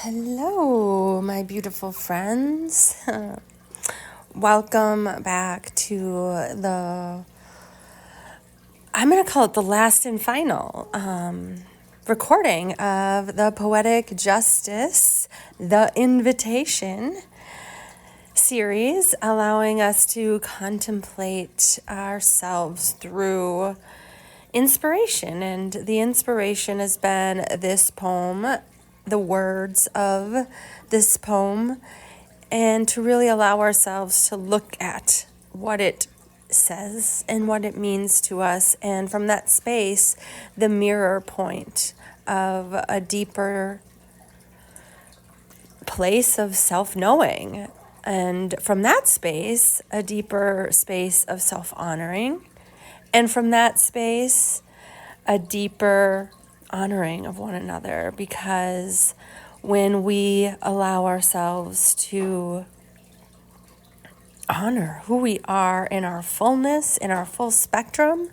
Hello, my beautiful friends. Welcome back to I'm going to call it the last and final recording of the Poetic Justice, the Invitation series, allowing us to contemplate ourselves through inspiration. And the inspiration has been this poem, the words of this poem, and to really allow ourselves to look at what it says and what it means to us. And from that space, the mirror point of a deeper place of self-knowing. And from that space, a deeper space of self-honoring. And from that space, a deeper honoring of one another, because when we allow ourselves to honor who we are in our fullness, in our full spectrum,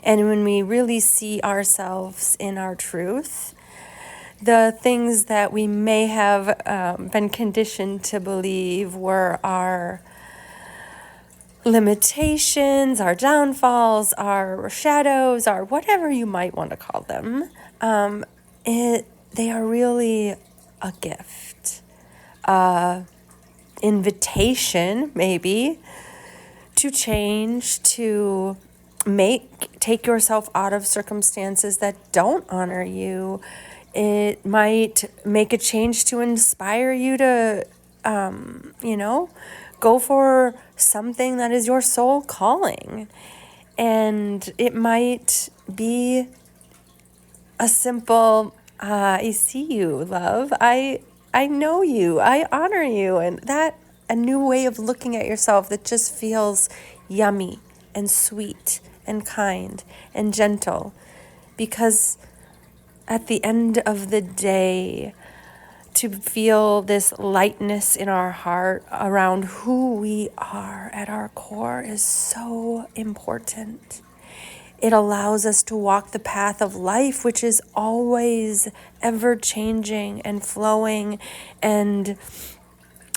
and when we really see ourselves in our truth, the things that we may have been conditioned to believe were our limitations, our downfalls, our shadows, our whatever you might want to call them, they are really a gift, invitation maybe to change, to take yourself out of circumstances that don't honor you. It might make a change to inspire you to, go for something that is your soul calling. And it might be a simple, I see you, love. I know you. I honor you. And that, a new way of looking at yourself that just feels yummy and sweet and kind and gentle. Because at the end of the day, to feel this lightness in our heart around who we are at our core is so important. It allows us to walk the path of life, which is always ever changing and flowing and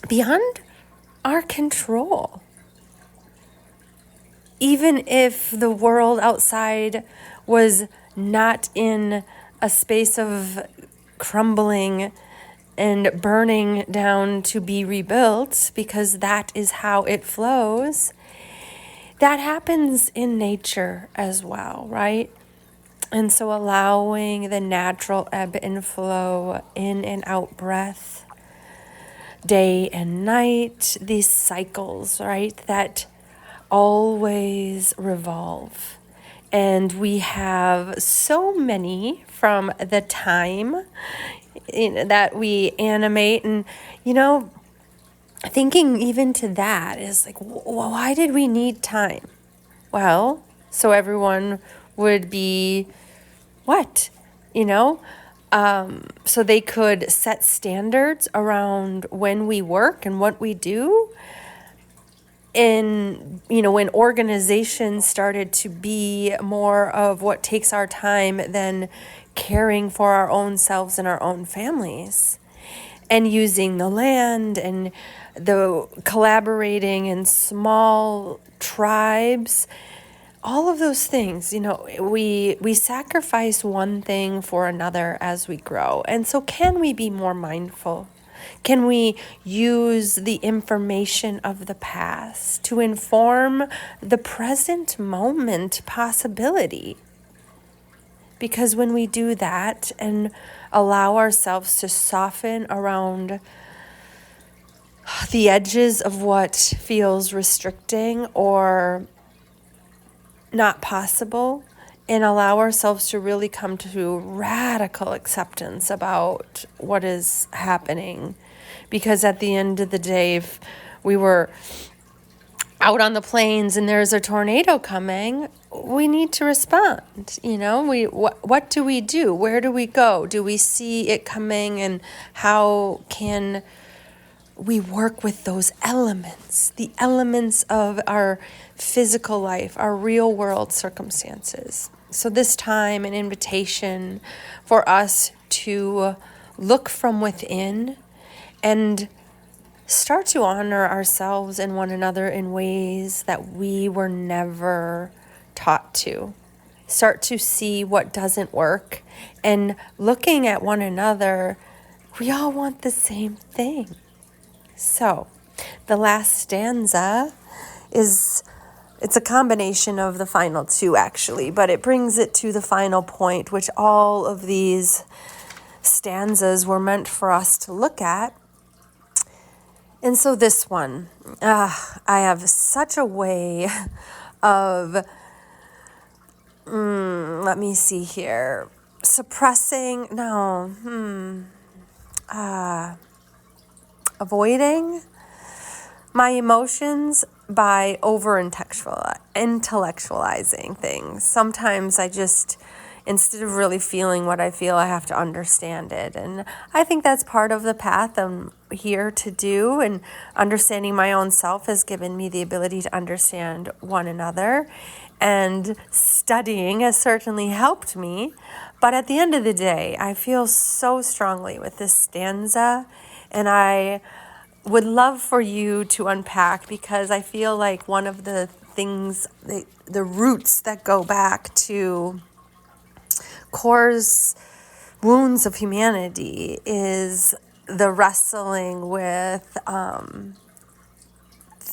beyond our control. Even if the world outside was not in a space of crumbling and burning down to be rebuilt, because that is how it flows, that happens in nature as well, right? And so allowing the natural ebb and flow, in and out breath, day and night, these cycles, right, that always revolve. And we have so many from the time that we animate. And, thinking even to that is like, why did we need time? Well, so everyone would be what? So they could set standards around when we work and what we do. And, when organizations started to be more of what takes our time than caring for our own selves and our own families, and using the land and the collaborating in small tribes, all of those things, we sacrifice one thing for another as we grow. And so can we be more mindful? Can we use the information of the past to inform the present moment possibility? Because when we do that and allow ourselves to soften around the edges of what feels restricting or not possible, and allow ourselves to really come to radical acceptance about what is happening. Because at the end of the day, if we were out on the plains and there's a tornado coming, we need to respond. What do we do? Where do we go? Do we see it coming? And how can we work with those elements, the elements of our physical life, our real world circumstances? So this time, an invitation for us to look from within and start to honor ourselves and one another in ways that we were never taught to. Start to see what doesn't work, and looking at one another, we all want the same thing. So the last stanza it's a combination of the final two actually, but it brings it to the final point, which all of these stanzas were meant for us to look at. And so this one, I have such a way of, let me see here, avoiding my emotions by intellectualizing things. Sometimes I just, instead of really feeling what I feel, I have to understand it. And I think that's part of the path I'm here to do. And understanding my own self has given me the ability to understand one another. And studying has certainly helped me. But at the end of the day, I feel so strongly with this stanza. And I would love for you to unpack, because I feel like one of the things, the roots that go back to core's wounds of humanity is the wrestling with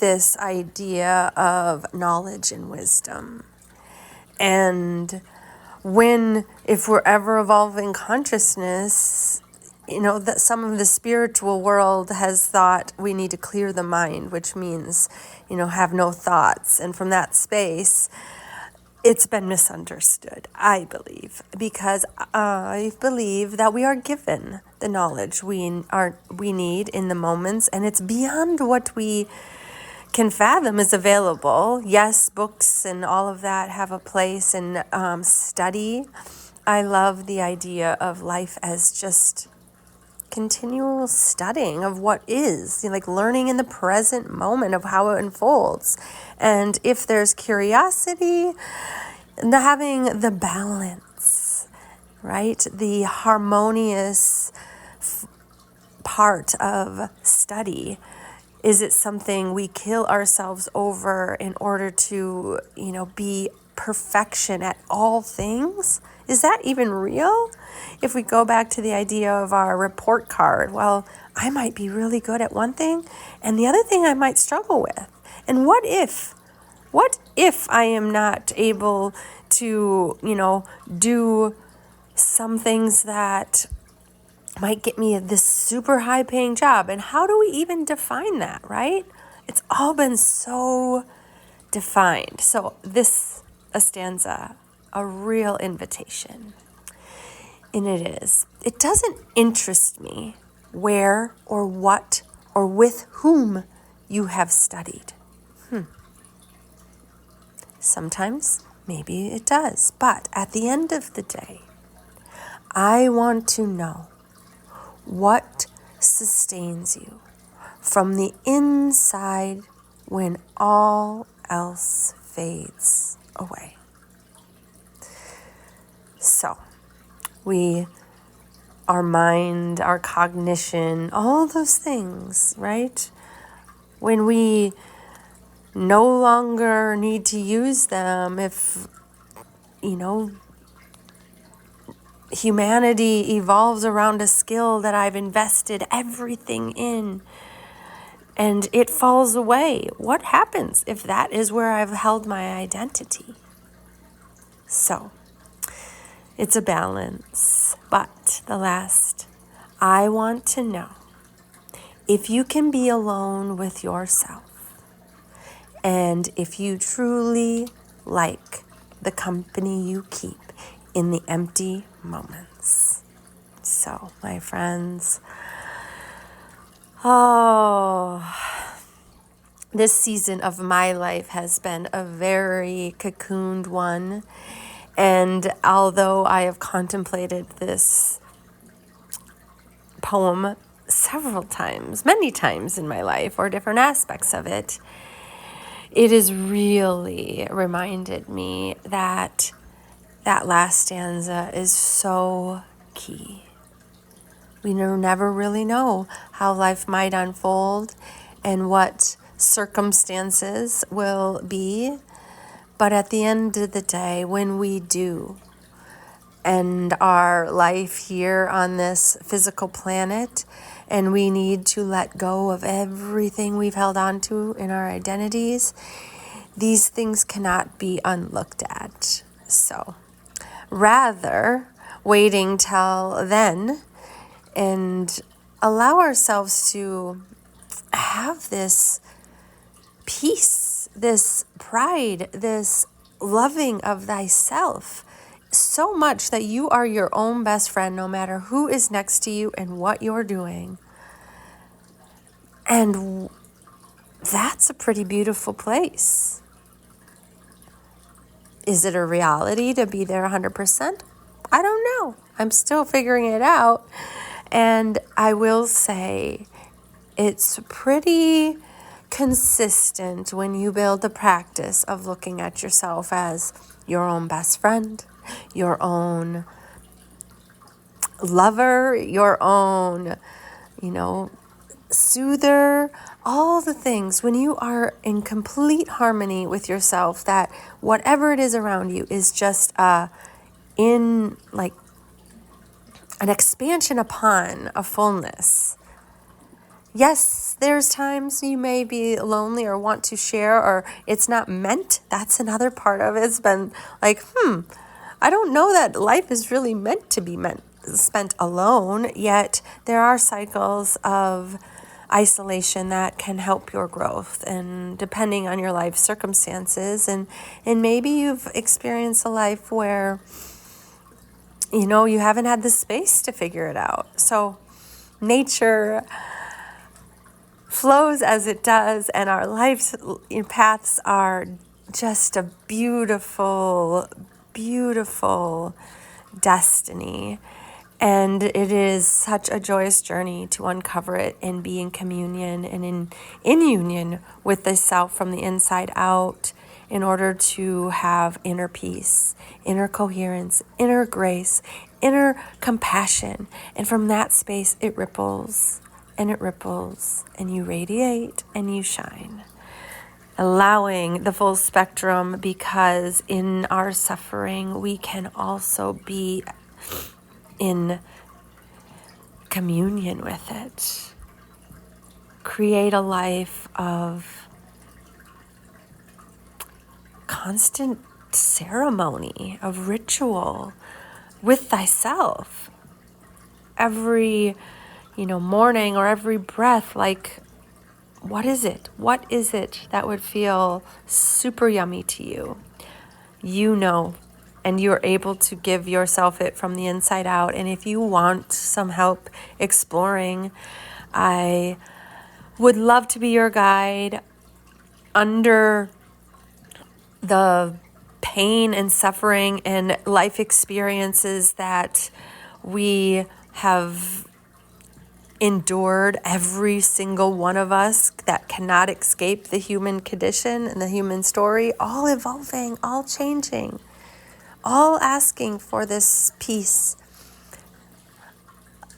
this idea of knowledge and wisdom. And if we're ever evolving consciousness, that some of the spiritual world has thought we need to clear the mind, which means, have no thoughts. And from that space, it's been misunderstood, I believe, because I believe that we are given the knowledge we need in the moments, and it's beyond what we can fathom is available. Yes, books and all of that have a place, and study. I love the idea of life as just continual studying of what is, like learning in the present moment of how it unfolds. And if there's curiosity, having the balance, right? The harmonious part of study. Is it something we kill ourselves over in order to, be perfection at all things? Is that even real? If we go back to the idea of our report card, well, I might be really good at one thing and the other thing I might struggle with. And what if I am not able to, do some things that might get me this super high paying job? And how do we even define that, right? It's all been so defined. So a stanza, a real invitation. And it doesn't interest me where or what or with whom you have studied. Sometimes maybe it does. But at the end of the day, I want to know what sustains you from the inside when all else fades away. So, our mind, our cognition, all those things, right? When we no longer need to use them, if, humanity evolves around a skill that I've invested everything in and it falls away, what happens if that is where I've held my identity? So, it's a balance. But the last, I want to know if you can be alone with yourself and if you truly like the company you keep in the empty moments. So, my friends, this season of my life has been a very cocooned one. And although I have contemplated this poem several times, many times in my life, or different aspects of it, it has really reminded me that last stanza is so key. We never really know how life might unfold and what circumstances will be. But at the end of the day, when we do end our life here on this physical planet, and we need to let go of everything we've held on to in our identities, these things cannot be unlooked at. So rather, waiting till then and allow ourselves to have this peace, this pride, this loving of thyself, so much that you are your own best friend no matter who is next to you and what you're doing. And that's a pretty beautiful place. Is it a reality to be there 100%? I don't know. I'm still figuring it out. And I will say it's pretty consistent when you build the practice of looking at yourself as your own best friend, your own lover, your own, soother, all the things. When you are in complete harmony with yourself, that whatever it is around you is just in like an expansion upon a fullness. Yes, there's times you may be lonely or want to share, or it's not meant. That's another part of it. It's been like, I don't know that life is really meant to be spent alone, yet there are cycles of isolation that can help your growth, and depending on your life circumstances, and maybe you've experienced a life where you haven't had the space to figure it out. So nature flows as it does, and our life's paths are just a beautiful, beautiful destiny. And it is such a joyous journey to uncover it and be in communion and in union with the self from the inside out, in order to have inner peace, inner coherence, inner grace, inner compassion. And from that space, it ripples and it ripples, and you radiate and you shine. Allowing the full spectrum, because in our suffering, we can also be in communion with it. Create a life of constant ceremony, of ritual with thyself. Every, morning or every breath, like, what is it? What is it that would feel super yummy to you? And you're able to give yourself it from the inside out. And if you want some help exploring, I would love to be your guide under the pain and suffering and life experiences that we have endured, every single one of us, that cannot escape the human condition and the human story, all evolving, all changing, all asking for this peace.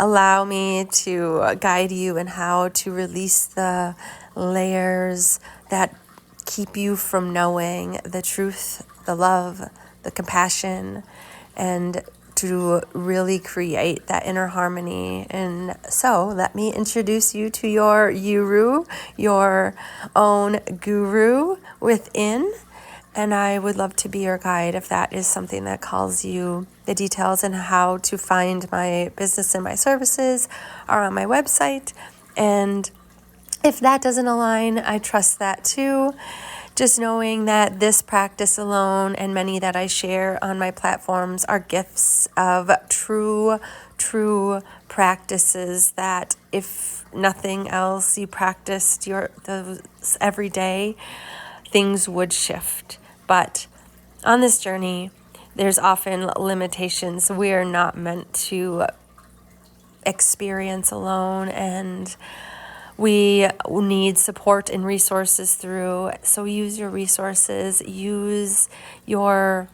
Allow me to guide you in how to release the layers that keep you from knowing the truth, the love, the compassion, and to really create that inner harmony. And so let me introduce you to your YouRu, your own guru within. And I would love to be your guide if that is something that calls you. The details and how to find my business and my services are on my website. And if that doesn't align, I trust that too. Just knowing that this practice alone and many that I share on my platforms are gifts of true practices that, if nothing else, you practiced those every day, things would shift. But on this journey, there's often limitations. We are not meant to experience alone, and we need support and resources through. So use your resources, use your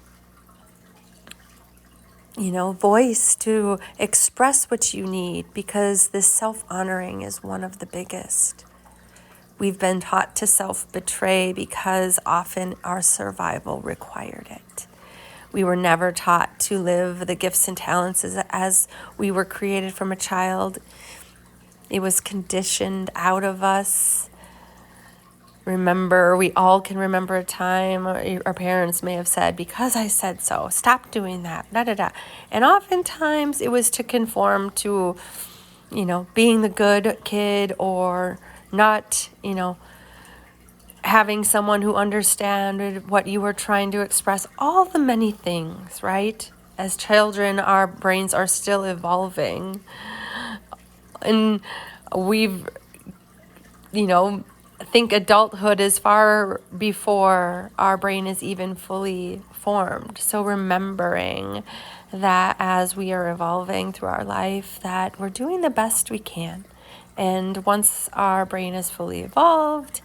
voice to express what you need, because this self-honoring is one of the biggest. We've been taught to self-betray because often our survival required it. We were never taught to live the gifts and talents as we were created from a child. It was conditioned out of us. Remember, we all can remember a time our parents may have said, because I said so, stop doing that, da da da. And oftentimes it was to conform to, being the good kid, or not, having someone who understood what you were trying to express, all the many things, right? As children, our brains are still evolving. And we've, think adulthood is far before our brain is even fully formed. So remembering that as we are evolving through our life, that we're doing the best we can. And once our brain is fully evolved,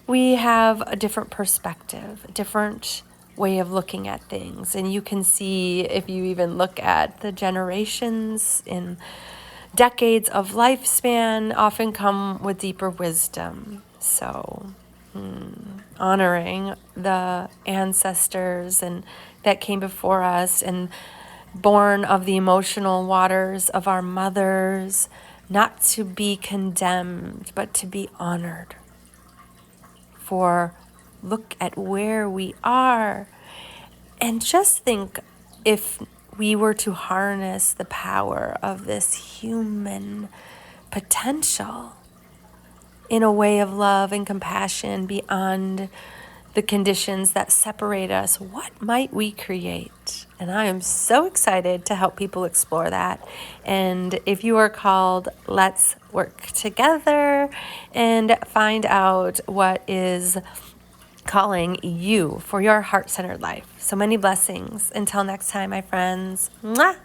we have a different perspective, a different way of looking at things. And you can see, if you even look at the generations in decades of lifespan, often come with deeper wisdom. So honoring the ancestors and that came before us, and born of the emotional waters of our mothers, not to be condemned, but to be honored. For look at where we are, and just think, if we were to harness the power of this human potential in a way of love and compassion beyond the conditions that separate us, what might we create? And I am so excited to help people explore that. And if you are called, let's work together and find out what is calling you for your heart-centered life. So many blessings. Until next time, my friends. Mwah!